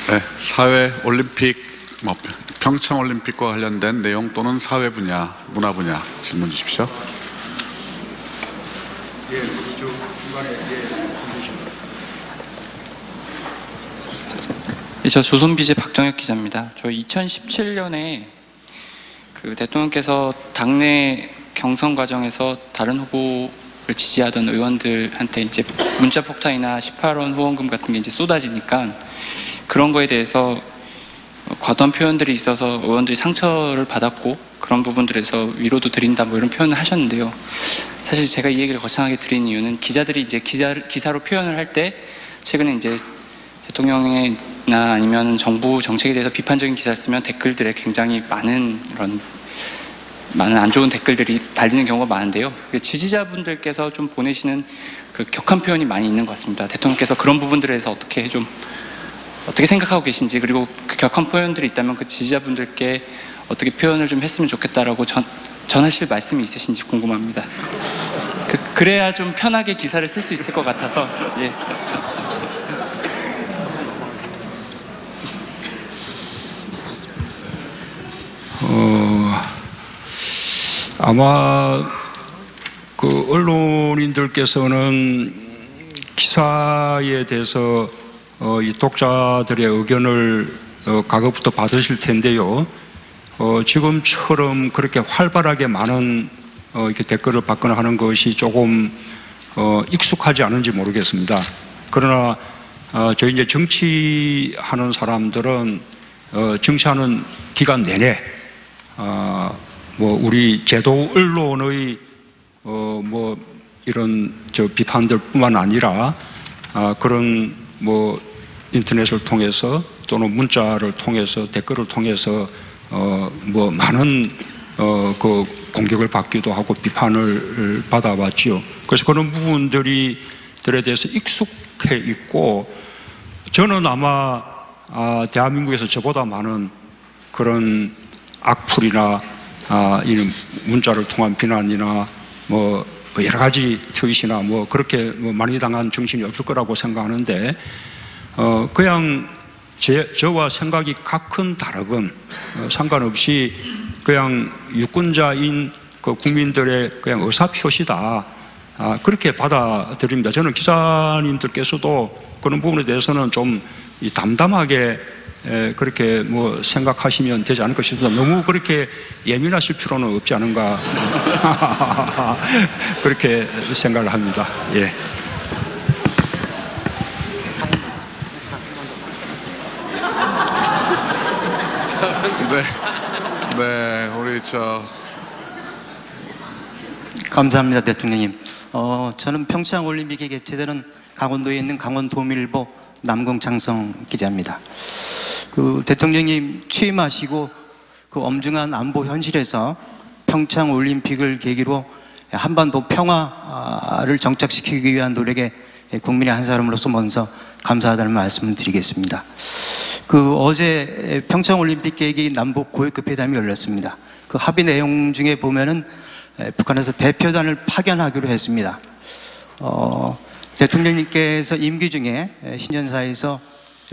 네, 사회 올림픽, 평창 올림픽과 관련된 내용 또는 사회 분야, 문화 분야 질문 주십시오. 예, 중간에 저 조선비제 박정혁 기자입니다. 저 2017년에 그 대통령께서 당내 경선 과정에서 다른 후보를 지지하던 의원들한테 이제 문자 폭탄이나 18원 후원금 같은 게 이제 쏟아지니까 그런 거에 대해서 과도한 표현들이 있어서 의원들이 상처를 받았고 그런 부분들에서 위로도 드린다 뭐 이런 표현을 하셨는데요. 사실 제가 이 얘기를 거창하게 드린 이유는 기자들이 이제 기사로 표현을 할 때 최근에 이제 대통령이나 아니면 정부 정책에 대해서 비판적인 기사를 쓰면 댓글들에 굉장히 많은 안 좋은 댓글들이 달리는 경우가 많은데요. 지지자분들께서 좀 보내시는 그 격한 표현이 많이 있는 것 같습니다. 대통령께서 그런 부분들에 대해서 어떻게 생각하고 계신지, 그리고 그 격한 표현들이 있다면 그 지지자분들께 어떻게 표현을 좀 했으면 좋겠다라고 전하실 말씀이 있으신지 궁금합니다. 그래야 좀 편하게 기사를 쓸 수 있을 것 같아서. 예. 아마 그 언론인들께서는 기사에 대해서 이 독자들의 의견을 과거부터 받으실 텐데요. 지금처럼 그렇게 활발하게 많은 이렇게 댓글을 받거나 하는 것이 조금 익숙하지 않은지 모르겠습니다. 그러나 저희 이제 정치하는 사람들은 정치하는 기간 내내 뭐 우리 제도 언론의 뭐 이런 비판들뿐만 아니라 그런 뭐 인터넷을 통해서 또는 문자를 통해서 댓글을 통해서 뭐 많은 그 공격을 받기도 하고 비판을 받아왔지요. 그래서 그런 부분들에 대해서 익숙해 있고, 저는 아마 대한민국에서 저보다 많은 그런 악플이나 이런 문자를 통한 비난이나 뭐 여러 가지 트윗이나 뭐 그렇게 뭐 많이 당한 정신이 없을 거라고 생각하는데, 그냥 저와 생각이 각큰 다르건 상관없이 그냥 유권자인 그 국민들의 그냥 의사표시다, 그렇게 받아들입니다. 저는 기자님들께서도 그런 부분에 대해서는 좀 담담하게 그렇게 뭐 생각하시면 되지 않을까 싶습니다. 너무 그렇게 예민하실 필요는 없지 않은가 그렇게 생각을 합니다. 예. 네, 우리 감사합니다, 대통령님. 저는 평창 올림픽에 개최되는 강원도에 있는 강원도밀보 남궁창성 기자입니다. 그 대통령님 취임하시고 그 엄중한 안보 현실에서 평창 올림픽을 계기로 한반도 평화를 정착시키기 위한 노력에 국민의 한 사람으로서 먼저 감사하다는 말씀을 드리겠습니다. 그 어제 평창 올림픽 계기 남북 고위급 회담이 열렸습니다. 그 합의 내용 중에 보면은 북한에서 대표단을 파견하기로 했습니다. 대통령님께서 임기 중에 신년사에서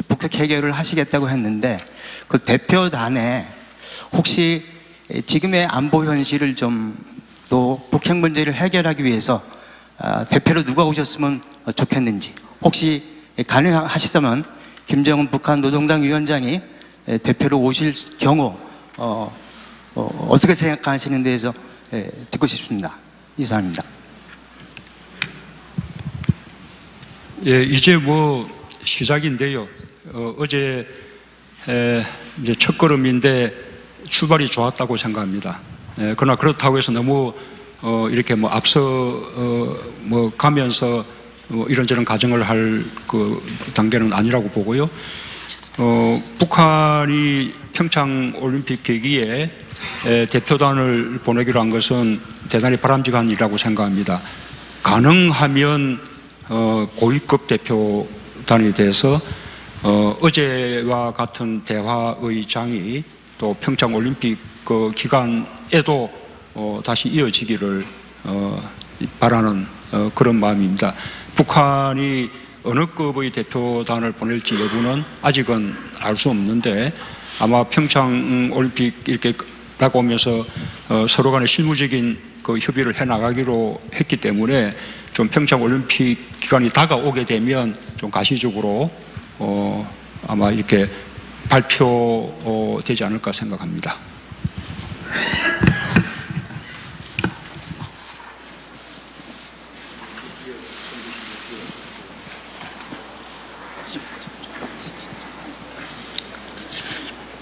북핵 해결을 하시겠다고 했는데, 그 대표단에 혹시 지금의 안보 현실을 좀 또 북핵 문제를 해결하기 위해서 대표로 누가 오셨으면 좋겠는지, 혹시 가능하시다면 김정은 북한 노동당 위원장이 대표로 오실 경우 어떻게 생각하시는 데에서 듣고 싶습니다. 이상입니다. 예, 이제 뭐 시작인데요. 어제 이제 첫 걸음인데 출발이 좋았다고 생각합니다. 그러나 그렇다고 해서 너무 이렇게 뭐 앞서 뭐 가면서 이런저런 가정을 할 그 단계는 아니라고 보고요. 북한이 평창 올림픽 계기에 대표단을 보내기로 한 것은 대단히 바람직한 일이라고 생각합니다. 가능하면 고위급 대표단에 대해서 어제와 같은 대화의 장이 또 평창 올림픽 그 기간에도 다시 이어지기를 바라는 그런 마음입니다. 북한이 어느 급의 대표단을 보낼지 여부는 아직은 알 수 없는데 아마 평창 올림픽 이렇게 다가오면서 서로 간에 실무적인 그 협의를 해 나가기로 했기 때문에 좀 평창 올림픽 기간이 다가오게 되면 좀 가시적으로 아마 이렇게 발표되지 않을까 생각합니다.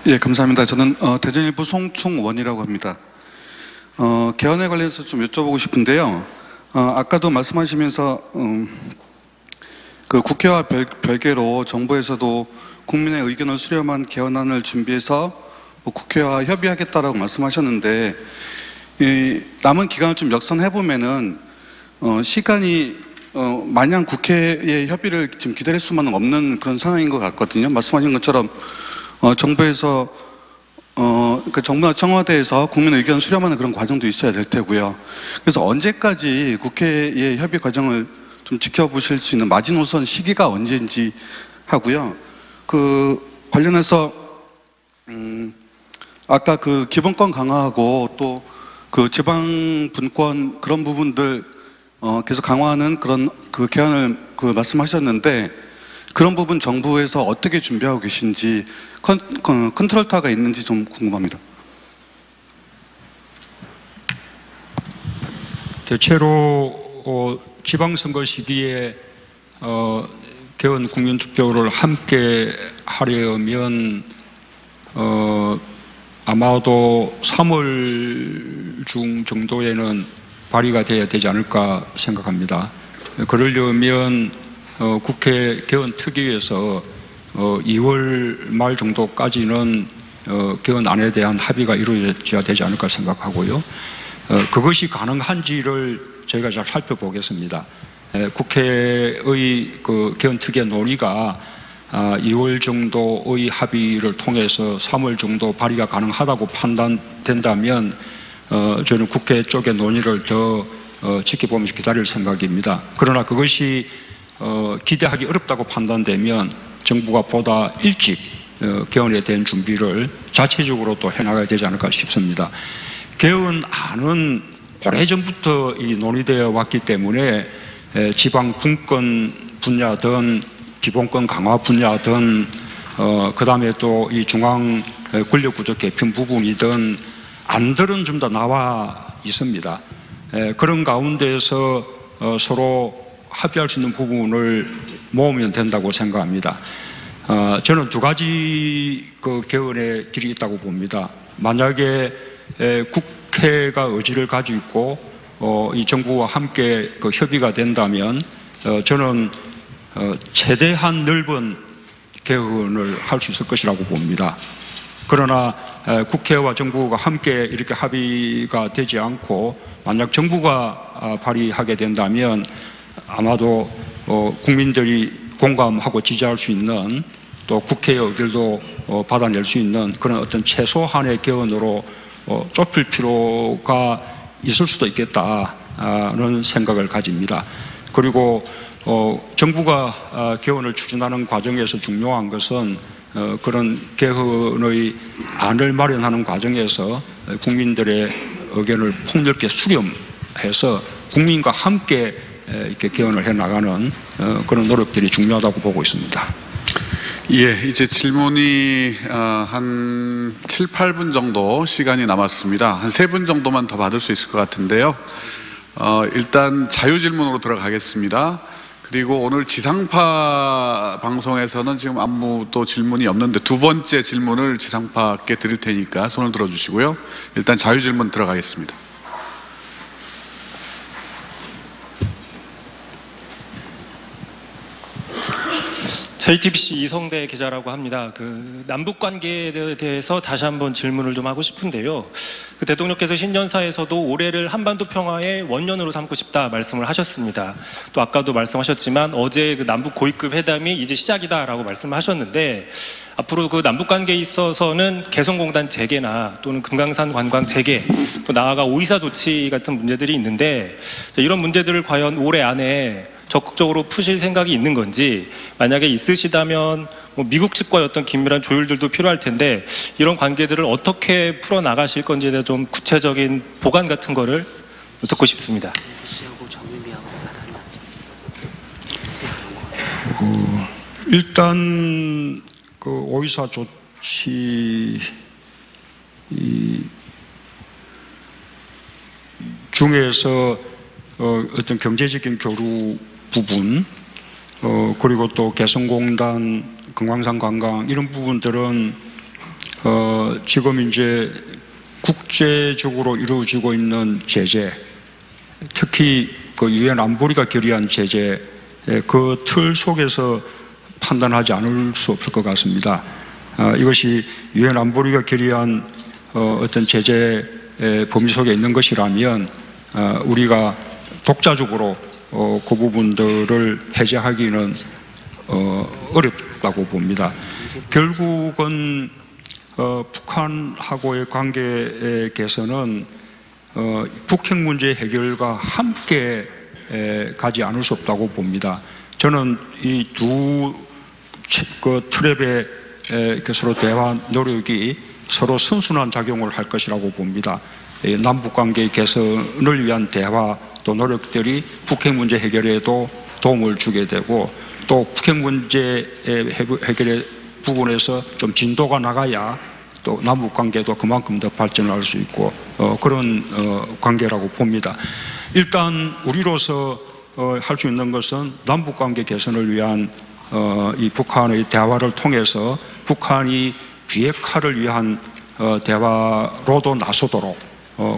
예, 감사합니다. 저는 대전일보 송충원이라고 합니다. 개헌에 관련해서 좀 여쭤보고 싶은데요. 아까도 말씀하시면서 그 국회와 별개로 정부에서도 국민의 의견을 수렴한 개헌안을 준비해서 뭐 국회와 협의하겠다라고 말씀하셨는데 남은 기간을 좀 역산해 보면은 시간이 마냥 국회의 협의를 지금 기다릴 수만은 없는 그런 상황인 것 같거든요. 말씀하신 것처럼 정부에서 그 정부나 청와대에서 국민 의견을 수렴하는 그런 과정도 있어야 될 테고요. 그래서 언제까지 국회의 협의 과정을 좀 지켜보실 수 있는 마지노선 시기가 언제인지 하고요. 그 관련해서 아까 그 기본권 강화하고 또 그 지방 분권 그런 부분들 계속 강화하는 그런 그 개헌을 그 말씀하셨는데 그런 부분 정부에서 어떻게 준비하고 계신지 컨트롤 타워가 있는지 좀 궁금합니다. 대체로 지방선거 시기에 개헌 국민투표를 함께 하려면 아마도 3월 중 정도에는 발의가 돼야 되지 않을까 생각합니다. 그러려면 국회 개헌 특위에서 2월 말 정도까지는 개헌안에 대한 합의가 이루어져야 되지 않을까 생각하고요. 그것이 가능한지를 저희가 잘 살펴보겠습니다. 국회의 그 개헌 특위의 논의가 2월 정도의 합의를 통해서 3월 정도 발의가 가능하다고 판단된다면 저는 국회 쪽의 논의를 더 지켜보면서 기다릴 생각입니다. 그러나 그것이 기대하기 어렵다고 판단되면 정부가 보다 일찍 개헌에 대한 준비를 자체적으로 또 해나가야 되지 않을까 싶습니다. 개헌안은 오래전부터 논의되어 왔기 때문에 지방 분권 분야든 기본권 강화 분야든 그 다음에 또 이 중앙 권력구조 개편 부분이든 안들은 좀 더 나와 있습니다. 그런 가운데에서 서로 합의할 수 있는 부분을 모으면 된다고 생각합니다. 저는 두 가지 그 개헌의 길이 있다고 봅니다. 만약에 국회가 의지를 가지고 있고 이 정부와 함께 그 협의가 된다면 저는 최대한 넓은 개헌을 할 수 있을 것이라고 봅니다. 그러나 국회와 정부가 함께 이렇게 합의가 되지 않고 만약 정부가 발의하게 된다면 아마도 국민들이 공감하고 지지할 수 있는 또 국회의 의결도 받아낼 수 있는 그런 어떤 최소한의 개헌으로 좁힐 필요가 있을 수도 있겠다는 생각을 가집니다. 그리고 정부가 개헌을 추진하는 과정에서 중요한 것은 그런 개헌의 안을 마련하는 과정에서 국민들의 의견을 폭넓게 수렴해서 국민과 함께 이렇게 개헌을 해 나가는 그런 노력들이 중요하다고 보고 있습니다. 예, 이제 질문이 한 7, 8분 정도 시간이 남았습니다. 한 3분 정도만 더 받을 수 있을 것 같은데요. 일단 자유질문으로 들어가겠습니다. 그리고 오늘 지상파 방송에서는 지금 아무도 질문이 없는데 두 번째 질문을 지상파께 드릴 테니까 손을 들어주시고요. 일단 자유질문 들어가겠습니다. JTBC 이성대 기자라고 합니다. 그 남북 관계에 대해서 다시 한번 질문을 좀 하고 싶은데요. 그 대통령께서 신년사에서도 올해를 한반도 평화의 원년으로 삼고 싶다 말씀을 하셨습니다. 또 아까도 말씀하셨지만 어제 그 남북 고위급 회담이 이제 시작이다라고 말씀을 하셨는데 앞으로 그 남북 관계에 있어서는 개성공단 재개나 또는 금강산 관광 재개 또 나아가 오이사 조치 같은 문제들이 있는데 이런 문제들을 과연 올해 안에 적극적으로 푸실 생각이 있는 건지, 만약에 있으시다면 뭐 미국 측과의 어떤 긴밀한 조율들도 필요할 텐데 이런 관계들을 어떻게 풀어 나가실 건지에 대한 좀 구체적인 보관 같은 거를 듣고 싶습니다. 일단 그 오이사 조치 중에서 어떤 경제적인 교류 부분, 그리고 또 개성공단, 금강산 관광 이런 부분들은 지금 이제 국제적으로 이루어지고 있는 제재, 특히 그 유엔 안보리가 결의한 제재 그 틀 속에서 판단하지 않을 수 없을 것 같습니다. 이것이 유엔 안보리가 결의한 어떤 제재 범위 속에 있는 것이라면 우리가 독자적으로 그 부분들을 해제하기는 어렵다고 봅니다. 결국은 북한하고의 관계 개선은 북핵 문제 해결과 함께 가지 않을 수 없다고 봅니다. 저는 이 두 트랩의 서로 대화 노력이 서로 선순환 작용을 할 것이라고 봅니다. 남북관계 개선을 위한 대화 또 노력들이 북핵 문제 해결에도 도움을 주게 되고, 또 북핵 문제 해결의 부분에서 좀 진도가 나가야 또 남북관계도 그만큼 더 발전할 수 있고 그런 관계라고 봅니다. 일단 우리로서 할 수 있는 것은 남북관계 개선을 위한 이 북한의 대화를 통해서 북한이 비핵화를 위한 대화로도 나서도록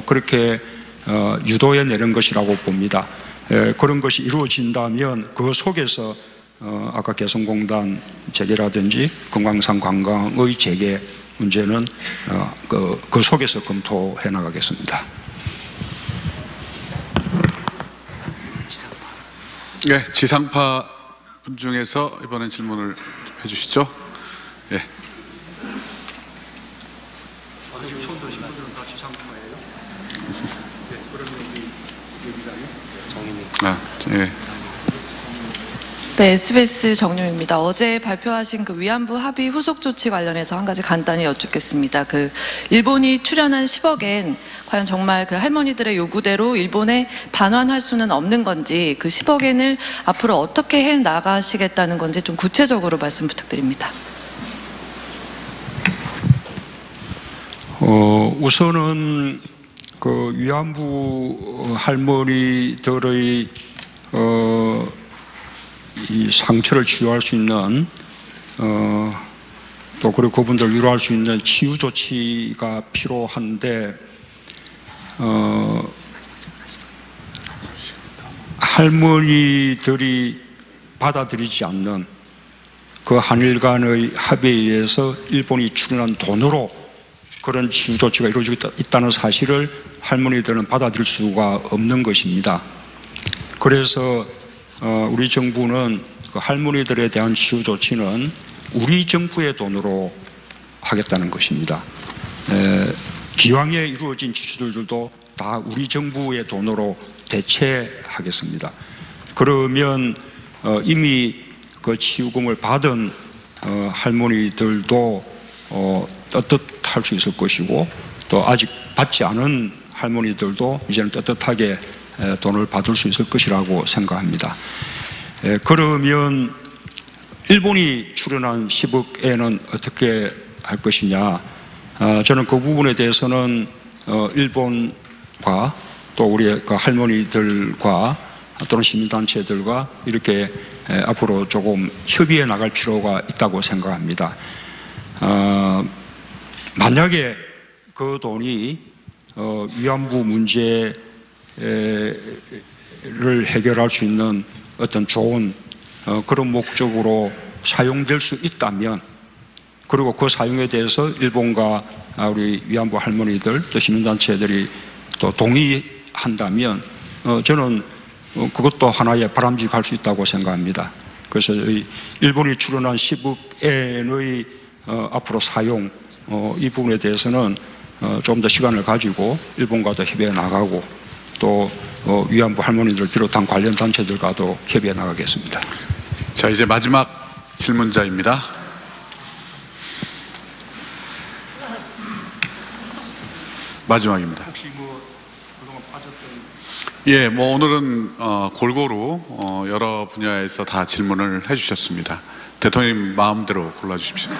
그렇게 유도해 내는 것이라고 봅니다. 그런 것이 이루어진다면 그 속에서 아까 개성공단 재개라든지 금강산 관광의 재개 문제는 그 속에서 검토해 나가겠습니다. 네, 지상파 분 중에서 이번엔 질문을 해주시죠. 예. 예. 네, SBS 정유입니다. 어제 발표하신 그 위안부 합의 후속 조치 관련해서 한 가지 간단히 여쭙겠습니다. 그 일본이 출연한 10억엔 과연 정말 그 할머니들의 요구대로 일본에 반환할 수는 없는 건지, 그 10억엔을 앞으로 어떻게 해 나가시겠다는 건지 좀 구체적으로 말씀 부탁드립니다. 우선은 그 위안부 할머니들의 이 상처를 치유할 수 있는 또 그리고 그분들 위로할 수 있는 치유 조치가 필요한데 할머니들이 받아들이지 않는 그 한일 간의 합의에 의해서 일본이 출연한 돈으로 그런 치유 조치가 이루어지고 있다는 사실을 할머니들은 받아들일 수가 없는 것입니다. 그래서 우리 정부는 그 할머니들에 대한 치유 조치는 우리 정부의 돈으로 하겠다는 것입니다. 기왕에 이루어진 지출들도 다 우리 정부의 돈으로 대체하겠습니다. 그러면 이미 그 치유금을 받은 할머니들도 떳떳할 수 있을 것이고, 또 아직 받지 않은 할머니들도 이제는 떳떳하게 돈을 받을 수 있을 것이라고 생각합니다. 그러면 일본이 출연한 10억엔은 어떻게 할 것이냐, 저는 그 부분에 대해서는 일본과 또 우리 그 할머니들과 또는 시민단체들과 이렇게 앞으로 조금 협의해 나갈 필요가 있다고 생각합니다. 만약에 그 돈이 위안부 문제를 해결할 수 있는 어떤 좋은 그런 목적으로 사용될 수 있다면, 그리고 그 사용에 대해서 일본과 우리 위안부 할머니들 또 시민단체들이 또 동의한다면 저는 그것도 하나의 바람직할 수 있다고 생각합니다. 그래서 일본이 출연한 10억엔의 앞으로 사용 이 부분에 대해서는 좀 더 시간을 가지고 일본과 더 협의해 나가고, 또 위안부 할머니들 비롯한 관련 단체들과도 협의해 나가겠습니다. 자, 이제 마지막 질문자입니다. 마지막입니다. 예, 뭐 오늘은 골고루 여러 분야에서 다 질문을 해주셨습니다. 대통령님 마음대로 골라주십시오.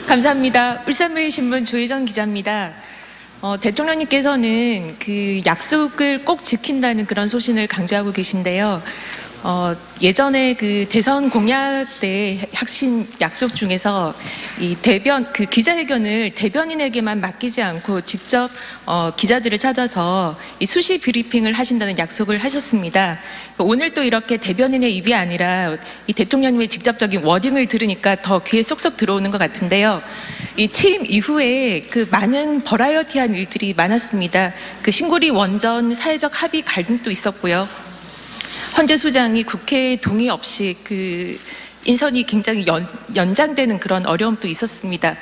감사합니다. 울산매일신문 조혜정 기자입니다. 대통령님께서는 그 약속을 꼭 지킨다는 그런 소신을 강조하고 계신데요. 예전에 그 대선 공약 때 핵심 약속 중에서 이 그 기자회견을 대변인에게만 맡기지 않고 직접 기자들을 찾아서 이 수시 브리핑을 하신다는 약속을 하셨습니다. 오늘 또 이렇게 대변인의 입이 아니라 이 대통령님의 직접적인 워딩을 들으니까 더 귀에 쏙쏙 들어오는 것 같은데요. 이 취임 이후에 그 많은 버라이어티한 일들이 많았습니다. 그 신고리 원전 사회적 합의 갈등도 있었고요. 헌재 소장이 국회 동의 없이 그 인선이 굉장히 연장되는 그런 어려움도 있었습니다.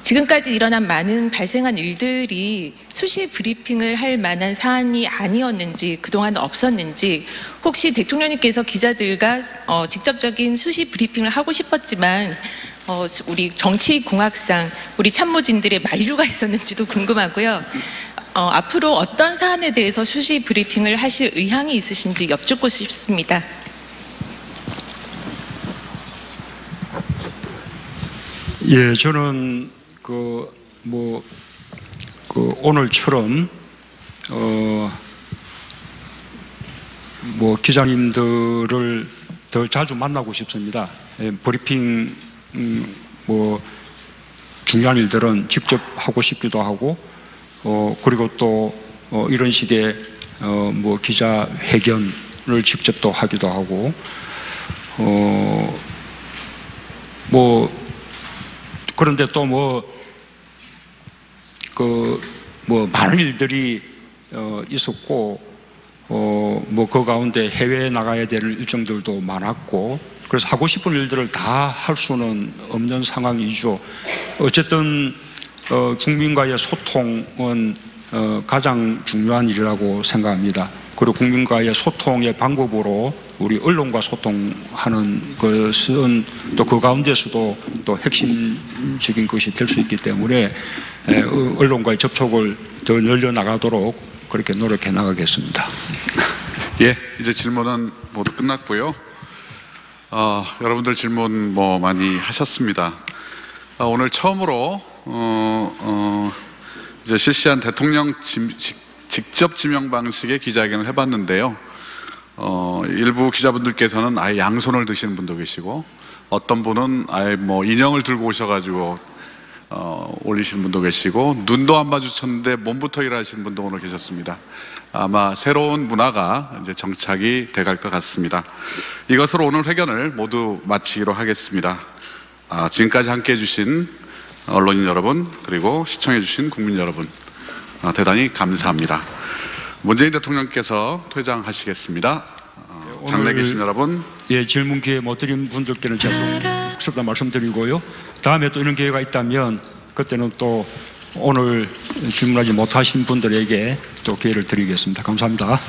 지금까지 일어난 많은 발생한 일들이 수시 브리핑을 할 만한 사안이 아니었는지, 그동안 없었는지, 혹시 대통령님께서 기자들과 직접적인 수시 브리핑을 하고 싶었지만 우리 정치공학상 우리 참모진들의 만류가 있었는지도 궁금하고요. 앞으로 어떤 사안에 대해서 수시 브리핑을 하실 의향이 있으신지 여쭙고 싶습니다. 예, 저는 오늘처럼 기자님들을 더 자주 만나고 싶습니다. 예, 브리핑 중요한 일들은 직접 하고 싶기도 하고, 그리고 또 이런 식의 기자회견을 직접 또 하기도 하고, 그런데 또 많은 일들이 있었고, 그 가운데 해외에 나가야 될 일정들도 많았고, 그래서 하고 싶은 일들을 다 할 수는 없는 상황이죠. 어쨌든 국민과의 소통은 가장 중요한 일이라고 생각합니다. 그리고 국민과의 소통의 방법으로 우리 언론과 소통하는 것은 또 그 가운데서도 또 핵심적인 것이 될 수 있기 때문에 언론과의 접촉을 더 늘려나가도록 그렇게 노력해 나가겠습니다. 예, 이제 질문은 모두 끝났고요. 여러분들 질문 많이 하셨습니다. 오늘 처음으로 이제 실시한 대통령 직접 지명 방식의 기자회견을 해봤는데요. 일부 기자분들께서는 아예 양손을 드시는 분도 계시고, 어떤 분은 아예 인형을 들고 오셔가지고 올리시는 분도 계시고, 눈도 안 마주쳤는데 몸부터 일하시는 분도 오늘 계셨습니다. 아마 새로운 문화가 이제 정착이 돼갈 것 같습니다. 이것으로 오늘 회견을 모두 마치기로 하겠습니다. 지금까지 함께 해주신 언론인 여러분, 그리고 시청해주신 국민 여러분, 대단히 감사합니다. 문재인 대통령께서 퇴장하시겠습니다. 장내 계신 여러분. 예, 질문 기회 못 드린 분들께는 죄송스럽다 말씀드리고요. 다음에 또 이런 기회가 있다면 그때는 또 오늘 질문하지 못하신 분들에게 또 기회를 드리겠습니다. 감사합니다.